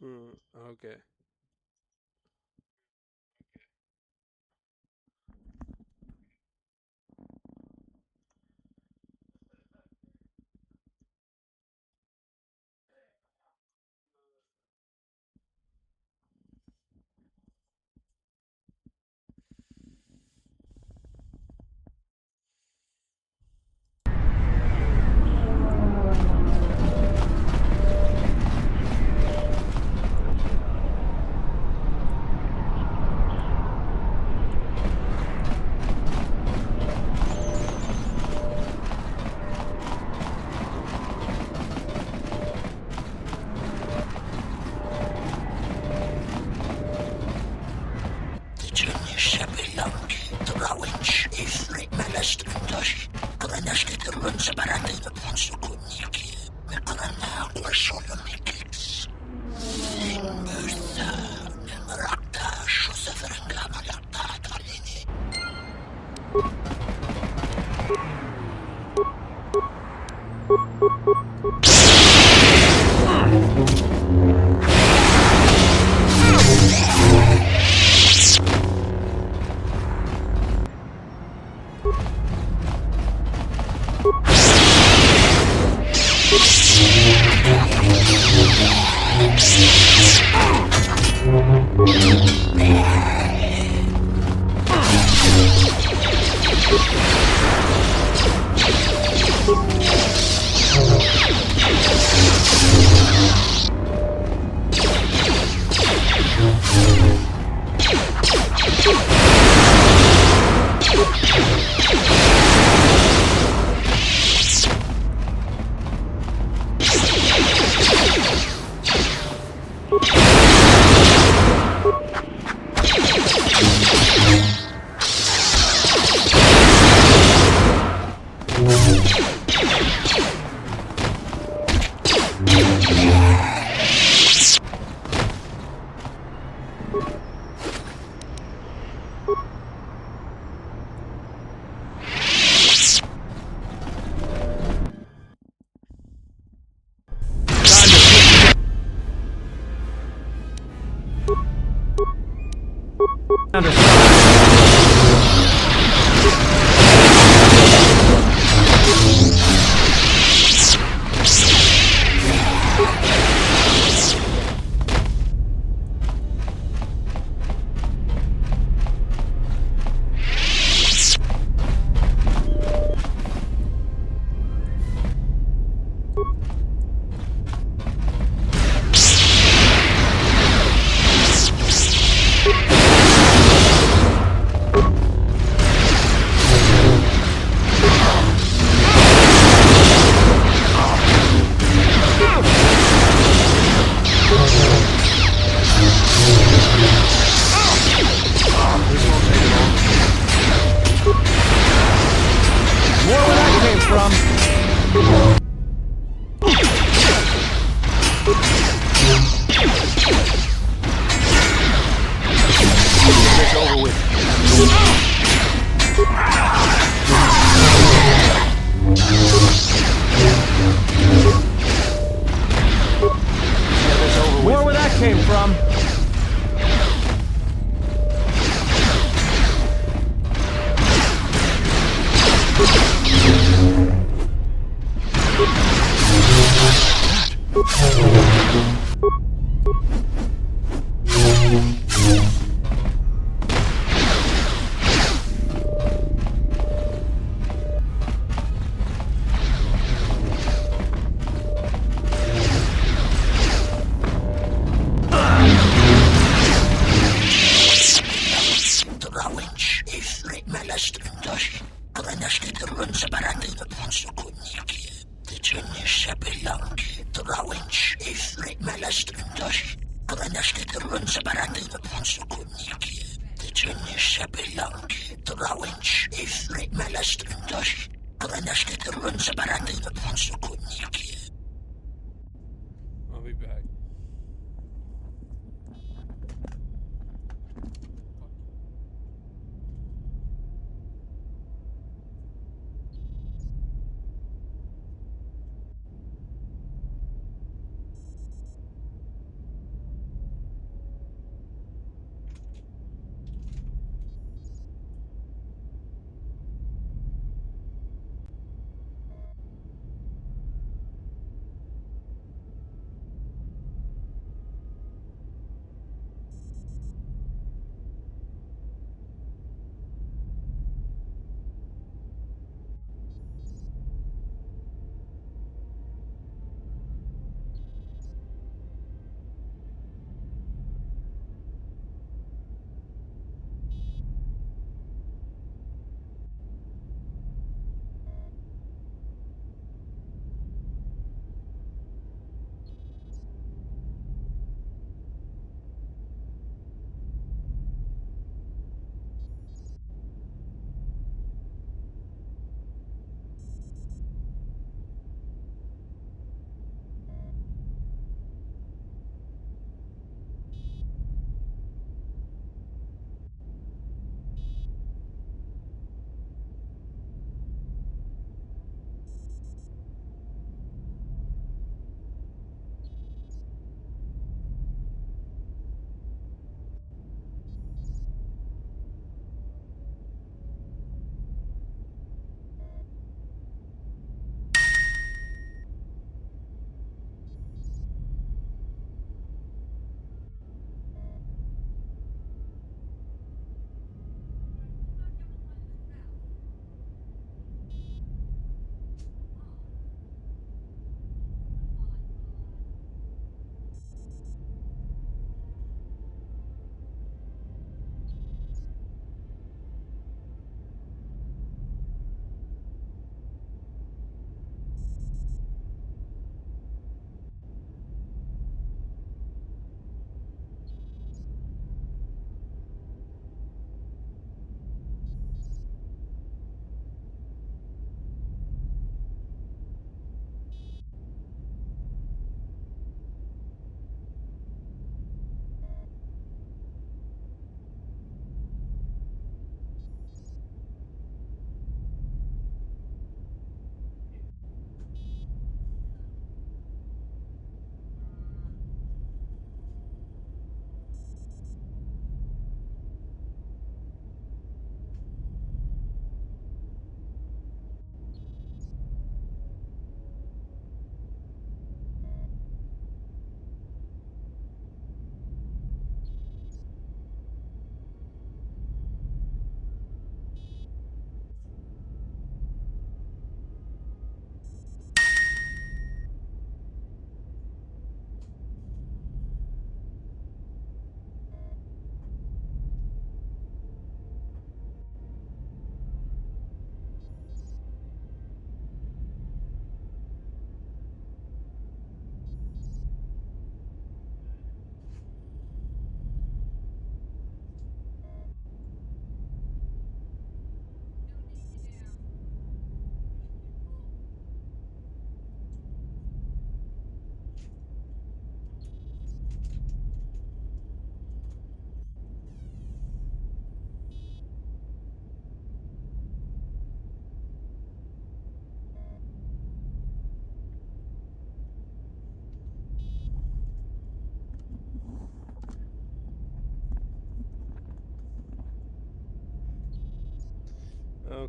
Okay. More where that came from. Get this over with. Get this over with. More where that came from. I'll be back.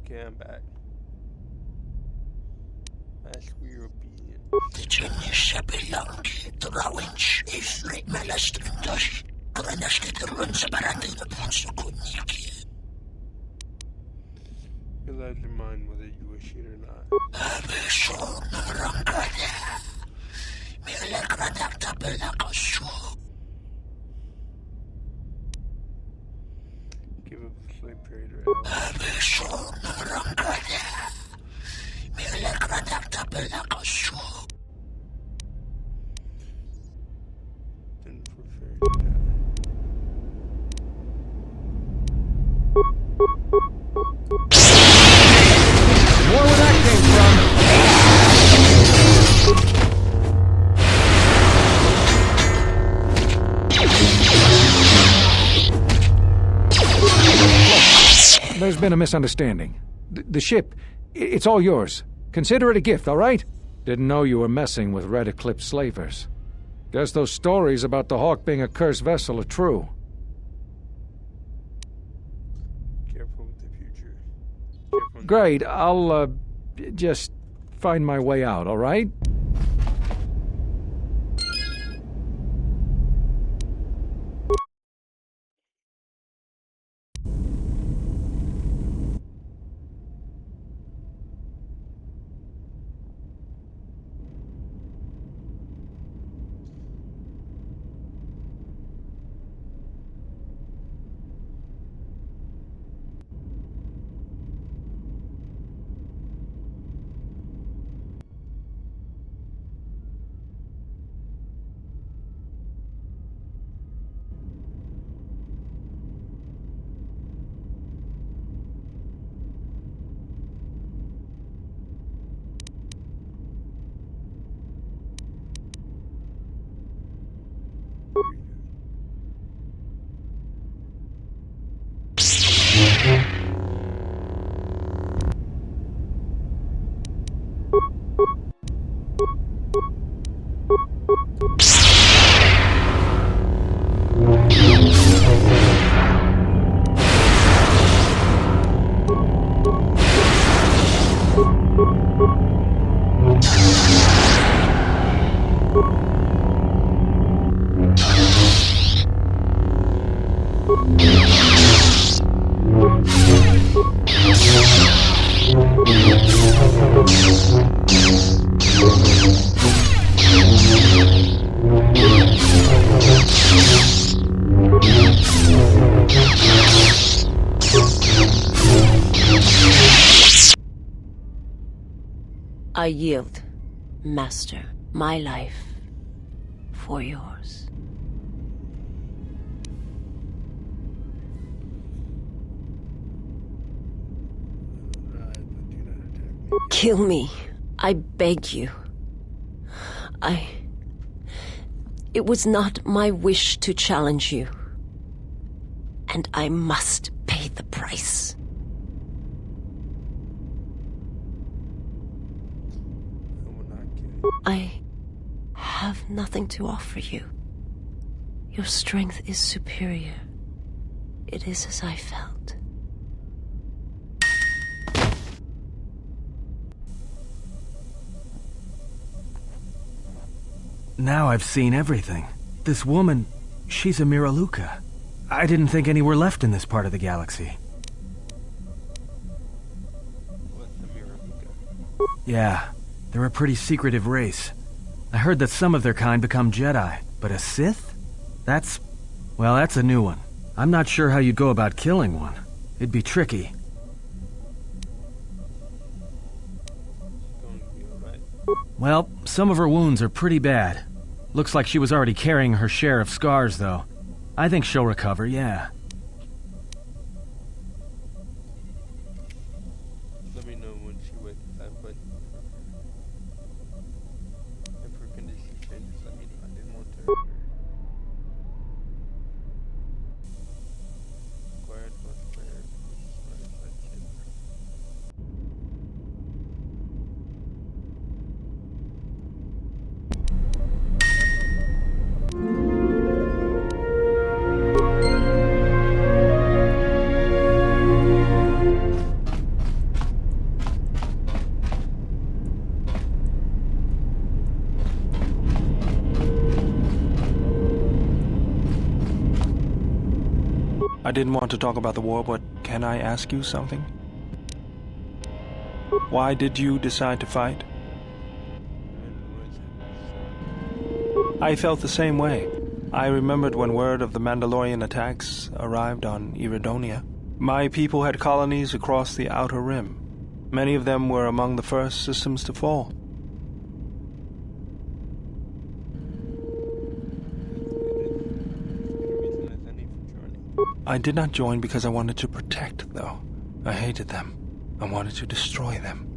Okay, I'm back. Ask for your obedience. Codziennie szabelonki, drałęcz i frejmele strędość, kroneszki drące baraty na pąsu kunniki. Realize your mind whether you wish it or not. Wyszło na rąkadę, miele kradak tabela kościół. Give up the slave trade or else. Wyszło na rąkadę, miele kradak tabela kościół. Then for fair to die. More where that came from. There's been a misunderstanding. The ship, it's all yours. Consider it a gift, all right? Didn't know you were messing with Red Eclipse slavers. Guess those stories about the Hawk being a cursed vessel are true. Careful with the future. Careful. Great, I'll, just find my way out, all right? I yield, Master, my life for yours. But do not attack me. Kill me. I beg you. It was not my wish to challenge you. And I must pay the price. I will not kill you. I have nothing to offer you. Your strength is superior. It is as I felt. Now I've seen everything. This woman, she's a Miraluka. I didn't think any were left in this part of the galaxy. What's the Miraluka? Yeah, they're a pretty secretive race. I heard that some of their kind become Jedi, but a Sith? That's a new one. I'm not sure how you'd go about killing one. It'd be tricky. It's going to be alright. Well, some of her wounds are pretty bad. Looks like she was already carrying her share of scars, though. I think she'll recover, yeah. Let me know when she wakes up, but if her condition changes, let me know. I didn't want to hurt her. Quiet was fair. I didn't want to talk about the war, but can I ask you something? Why did you decide to fight? I felt the same way. I remembered when word of the Mandalorian attacks arrived on Iridonia. My people had colonies across the Outer Rim. Many of them were among the first systems to fall. I did not join because I wanted to protect, though. I hated them. I wanted to destroy them.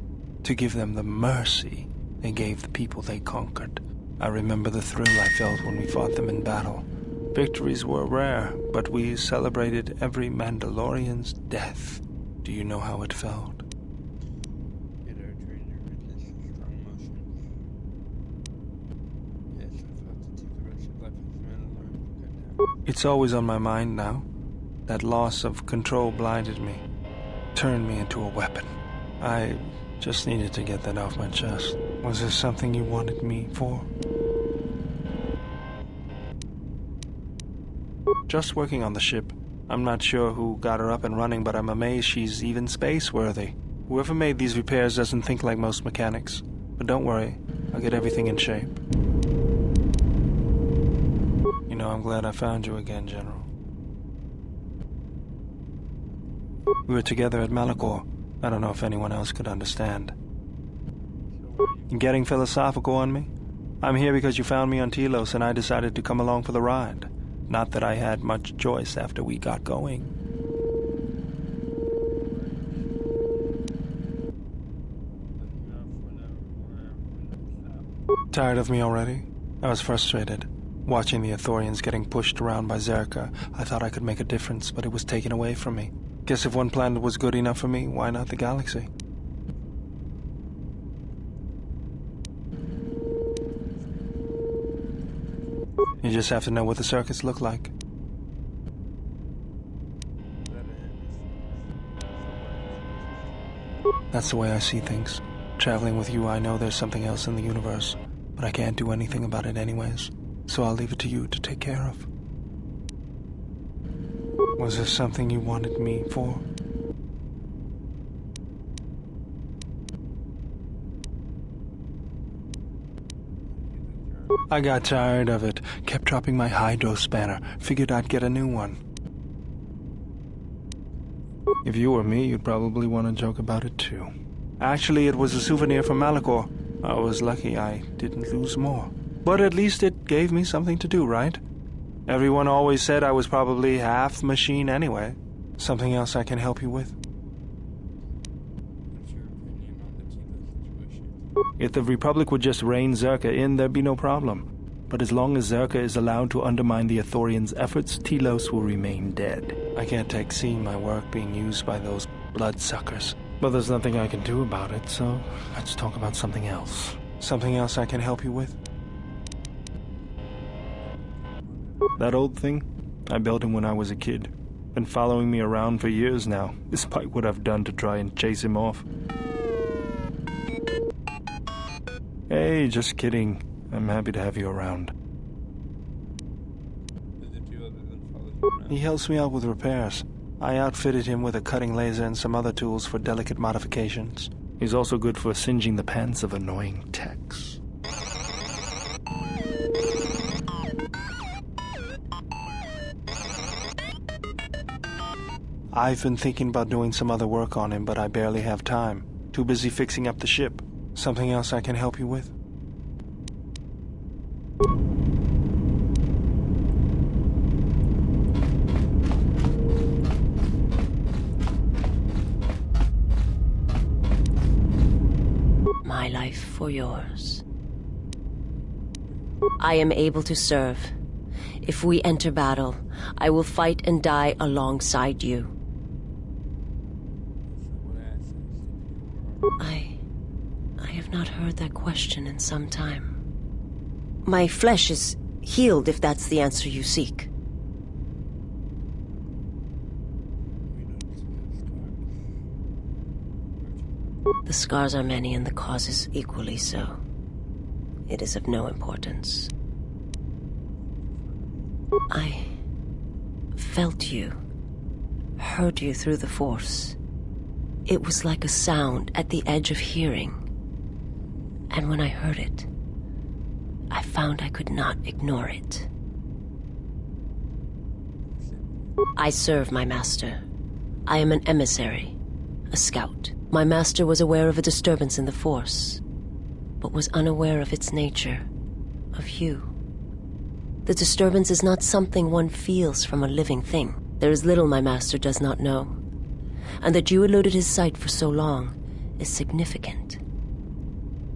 To give them the mercy they gave the people they conquered. I remember the thrill I felt when we fought them in battle. Victories were rare, but we celebrated every Mandalorian's death. Do you know how it felt? It's always on my mind now. That loss of control blinded me, turned me into a weapon. I just needed to get that off my chest. Was there something you wanted me for? Just working on the ship. I'm not sure who got her up and running, but I'm amazed she's even space-worthy. Whoever made these repairs doesn't think like most mechanics. But don't worry, I'll get everything in shape. You know, I'm glad I found you again, General. We were together at Malachor. I don't know if anyone else could understand. You getting philosophical on me? I'm here because you found me on Telos and I decided to come along for the ride. Not that I had much choice after we got going. Tired of me already? I was frustrated. Watching the Ithorians getting pushed around by Zerka, I thought I could make a difference, but it was taken away from me. Guess if one planet was good enough for me, why not the galaxy? You just have to know what the circuits look like. That's the way I see things. Traveling with you, I know there's something else in the universe, but I can't do anything about it anyways, so I'll leave it to you to take care of. Was there something you wanted me for? I got tired of it. Kept dropping my hydro spanner. Figured I'd get a new one. If you were me, you'd probably want to joke about it too. Actually, it was a souvenir from Malachor. I was lucky I didn't lose more. But at least it gave me something to do, right? Everyone always said I was probably half machine anyway. Something else I can help you with? What's your opinion on the Telos situation? If the Republic would just rein Zerka in, there'd be no problem. But as long as Zerka is allowed to undermine the Ithorians' efforts, Telos will remain dead. I can't take seeing my work being used by those bloodsuckers. But there's nothing I can do about it, so let's talk about something else. Something else I can help you with? That old thing? I built him when I was a kid. Been following me around for years now, despite what I've done to try and chase him off. Hey, just kidding. I'm happy to have you around. Does it do other than follow you around? He helps me out with repairs. I outfitted him with a cutting laser and some other tools for delicate modifications. He's also good for singeing the pants of annoying techs. I've been thinking about doing some other work on him, but I barely have time. Too busy fixing up the ship. Something else I can help you with? My life for yours. I am able to serve. If we enter battle, I will fight and die alongside you. I have not heard that question in some time. My flesh is healed if that's the answer you seek. The scars are many and the causes equally so. It is of no importance. I felt you heard you through the Force. It was like a sound at the edge of hearing. And when I heard it, I found I could not ignore it. I serve my master. I am an emissary, a scout. My master was aware of a disturbance in the Force, but was unaware of its nature, of you. The disturbance is not something one feels from a living thing. There is little my master does not know, and that you eluded his sight for so long is significant.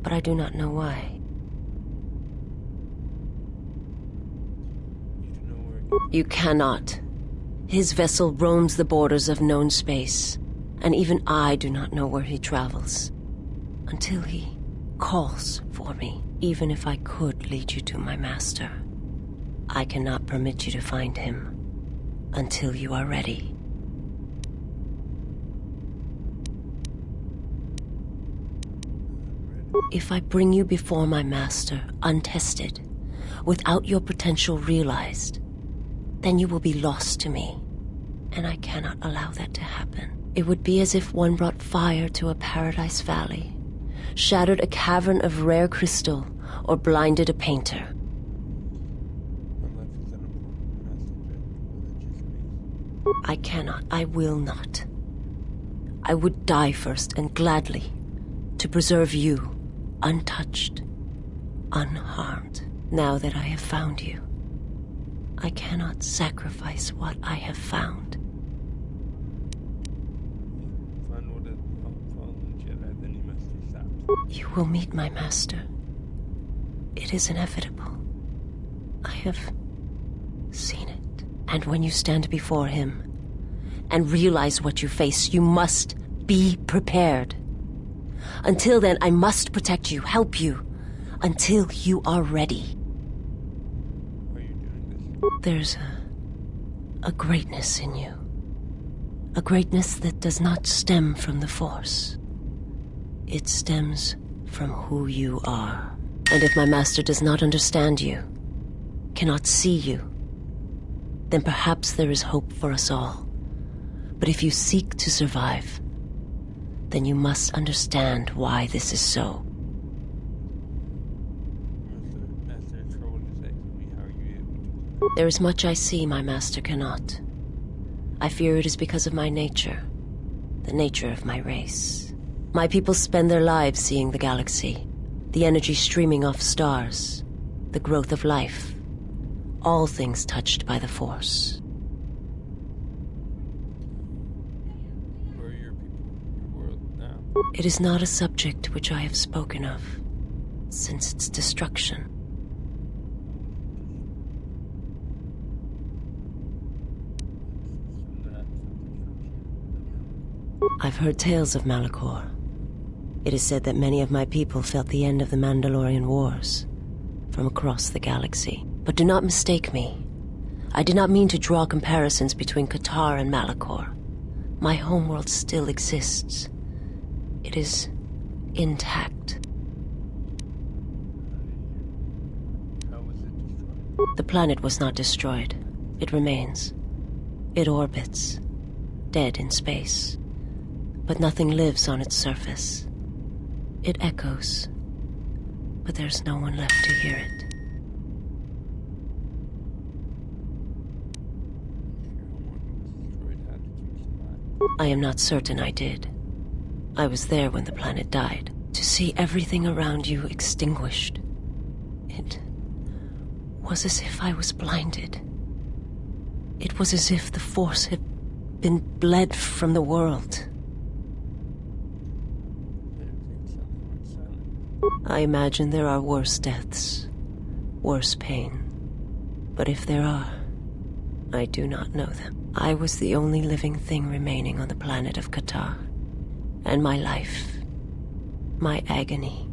But I do not know why. You don't know where You cannot. His vessel roams the borders of known space, and even I do not know where he travels. Until he calls for me. Even if I could lead you to my master, I cannot permit you to find him until you are ready. If I bring you before my master, untested, without your potential realized, then you will be lost to me, and I cannot allow that to happen. It would be as if one brought fire to a paradise valley, shattered a cavern of rare crystal, or blinded a painter. my life is an important message that just I cannot, I will not. I would die first, and gladly, to preserve you, untouched, unharmed. Now that I have found you, I cannot sacrifice what I have found. find what a fallen Jedi, then you must be stopped. You will meet my master. It is inevitable. I have seen it. And when you stand before him and realize what you face, you must be prepared. Until then, I must protect you, help you, until you are ready. Why are you doing this? There's a greatness in you. A greatness that does not stem from the Force. It stems from who you are. And if my master does not understand you, cannot see you, then perhaps there is hope for us all. But if you seek to survive, then you must understand why this is so. Master Troll is asking me, how are you able to do that? There is much I see my master cannot. I fear it is because of my nature, the nature of my race. My people spend their lives seeing the galaxy, the energy streaming off stars, the growth of life, all things touched by the Force. Where are your people, your world now? It is not a subject which I have spoken of since its destruction. I've heard tales of Malachor. It is said that many of my people felt the end of the Mandalorian Wars from across the galaxy. But do not mistake me. I did not mean to draw comparisons between Qatar and Malachor. My homeworld still exists. It is intact. How was it destroyed? The planet was not destroyed. It remains. It orbits, dead in space. But nothing lives on its surface. It echoes, but there's no one left to hear it. If your homeworld was destroyed, how did you survive? I am not certain I did. I was there when the planet died. To see everything around you extinguished. It was as if I was blinded. It was as if the Force had been bled from the world. Everything sounds more silent. I imagine there are worse deaths, worse pain. But if there are, I do not know them. I was the only living thing remaining on the planet of Qatar. And my life, my agony,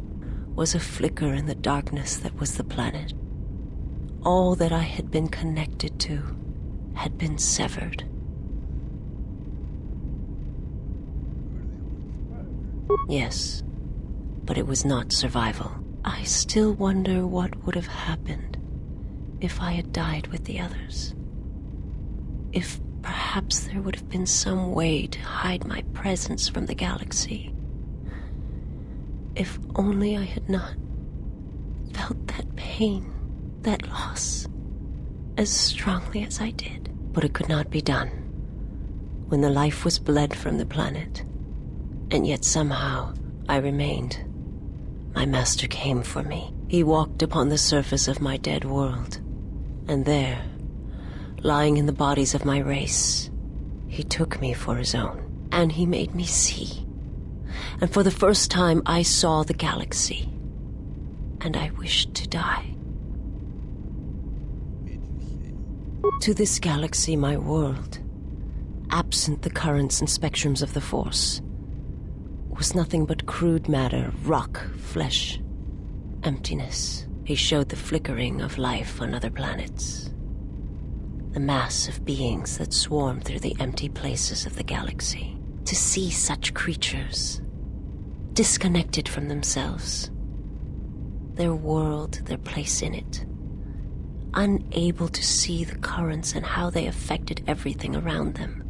was a flicker in the darkness that was the planet. All that I had been connected to had been severed. You were the only survivor. Yes, but it was not survival. I still wonder what would have happened if I had died with the others. If perhaps perhaps there would have been some way to hide my presence from the galaxy. If only I had not felt that pain, that loss, as strongly as I did. But it could not be done. When the life was bled from the planet, and yet somehow I remained, my master came for me. He walked upon the surface of my dead world, and there, lying in the bodies of my race, he took me for his own, and he made me see. And for the first time I saw the galaxy, and I wished to die. Made you say. To this galaxy, my world, absent the currents and spectrums of the Force, was nothing but crude matter, rock, flesh, emptiness. He showed the flickering of life on other planets. The mass of beings that swarm through the empty places of the galaxy. To see such creatures, disconnected from themselves, their world, their place in it, unable to see the currents and how they affected everything around them.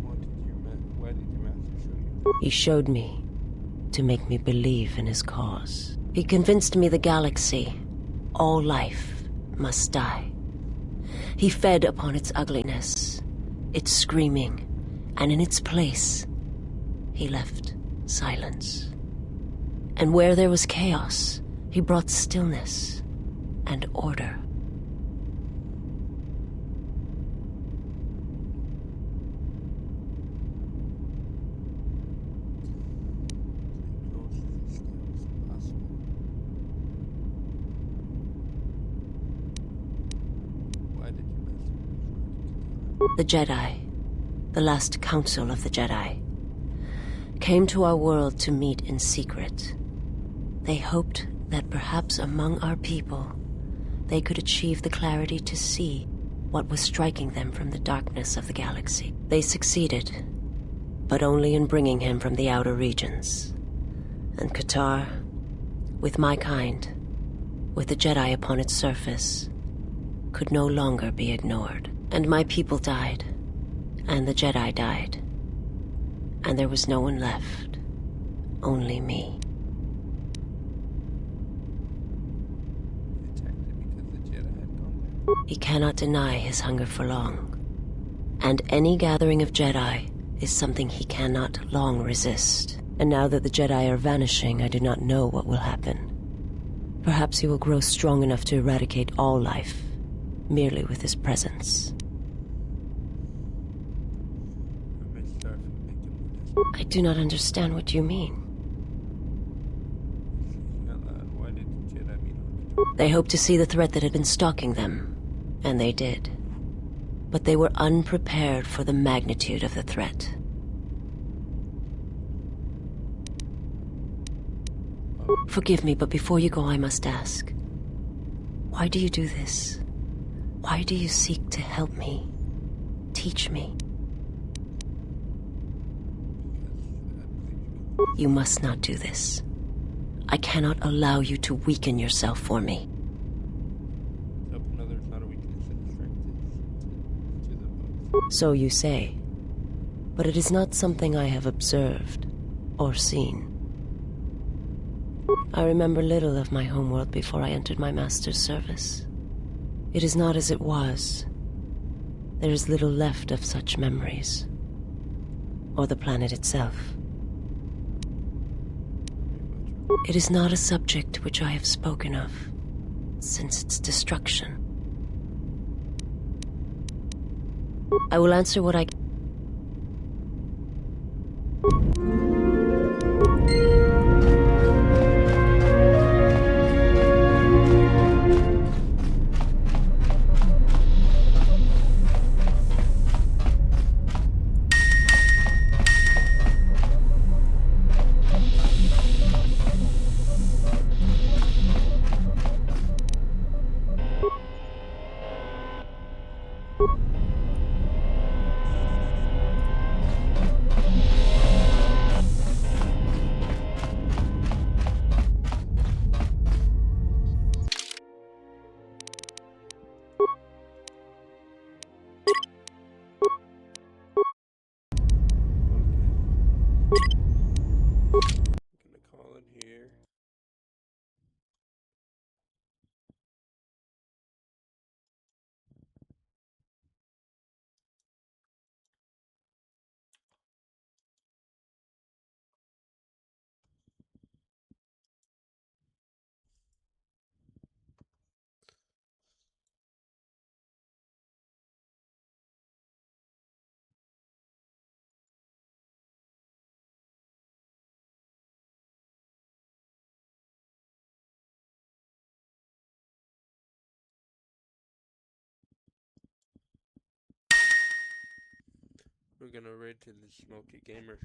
Why did your master show you? He showed me to make me believe in his cause. He convinced me the galaxy, all life, must die. He fed upon its ugliness, its screaming, and in its place, he left silence. And where there was chaos, he brought stillness and order. Close to the scale as possible. Why did your master? The Jedi, the last council of the Jedi, came to our world to meet in secret. They hoped that perhaps among our people, they could achieve the clarity to see what was striking them from the darkness of the galaxy. They succeeded, but only in bringing him from the outer regions. And Qatar, with my kind, with the Jedi upon its surface, could no longer be ignored. And my people died, and the Jedi died, and there was no one left, only me. They attacked it because the Jedi had gone there. He cannot deny his hunger for long, and any gathering of Jedi is something he cannot long resist. And now that the Jedi are vanishing, I do not know what will happen. Perhaps he will grow strong enough to eradicate all life, merely with his presence. I may start from making more desperate. I do not understand what you mean. Thinking out loud, why did the Jedi meet on Qatar? They hoped to see the threat that had been stalking them, and they did. But they were unprepared for the magnitude of the threat. Forgive me, but before you go, I must ask. Why do you do this? Why do you seek to help me? Teach me? You must not do this. I cannot allow you to weaken yourself for me. Helping others not a weakness and a strength is to them both. So you say. But it is not something I have observed or seen. I remember little of my homeworld before I entered my master's service. It is not as it was. There is little left of such memories. Or the planet itself. It is not a subject which I have spoken of since its destruction. I will answer what I can. We're gonna raid to the Smoky Gamer.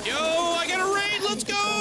Yo, I got a raid, let's go!